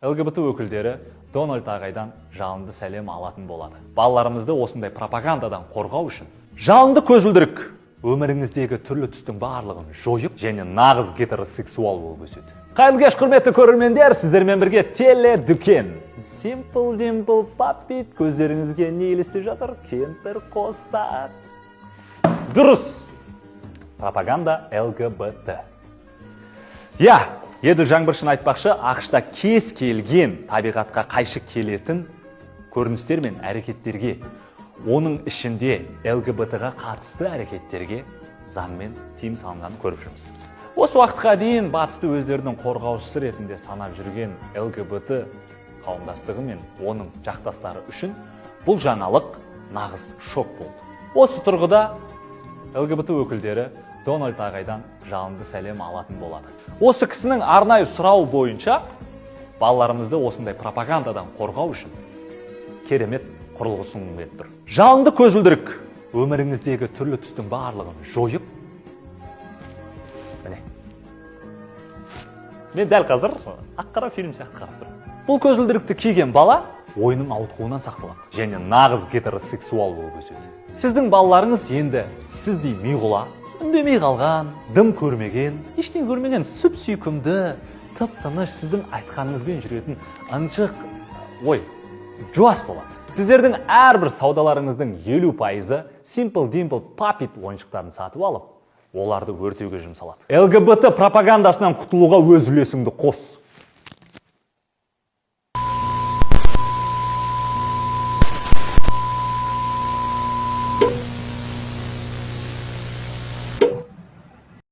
ЛГБТ өкілдері Дональд ағайдан жалынды сәлем алатын болады. Балаларымызды осындай пропагандадан қорғау үшін жалынды көзілдірік өміріңіздегі түрлі түстің барлығын жойып және нағыз гетеросексуал болып өседі. Қайырлы кеш, құрметті көрермендер, сіздермен бірге теледүкен. Simple Dimple Puppet көздеріңізге не елестеп жатыр? Кемпір қосақ. Дұрыс. Пропаганда ЛГБТ. Еділ жаңбыршын айтпақшы, ақшта кез келген табиғатқа қайшы келетін көріністер мен әрекеттерге, оның ішінде ЛГБТ-ға қатысты әрекеттерге заңмен тыйым салынғанын көріп жүрміз. Осы уақытқа дейін батысты өздерінің қорғаушысы ретінде санап жүрген ЛГБТ қауымдастығы мен оның жақтастары үшін бұл жаңалық нағыз шок болды. Осы тұрғыда ЛГБТ өкілдері Дональд ағайдан жалынды сәлем алатын болады. Осы кісінің арнайы сұрау бойынша балаларымызды осындай пропагандадан қорғау үшін керемет құрылғы ұсынылып тұр. Жалынды көзілдірік өміріңіздегі түрлі түстің барлығын жойып, мен дәл қазір ақ-қара фильм сияқты қарап тұрмын. Бұл көзілдірікті киген бала ойының ауытқуынан сақталады және нағыз гетеросексуал болып өседі. Сіздің балаларыңыз енді сіздей миғұла, үндемей қалған, дым көрмеген, ештен көрмеген сүп-сүйкімді, тып-тыныш сіздің айтқаныңызбен жүретін ынжық, жуас болады. Сіздердің әрбір саудаларыңыздың 50%-ы Simple Dimple Puppet ойыншықтарын сатып алып, оларды өртеуге жұмсалады. ЛГБТ пропагандасынан құтылуға өз үлесіңді қос.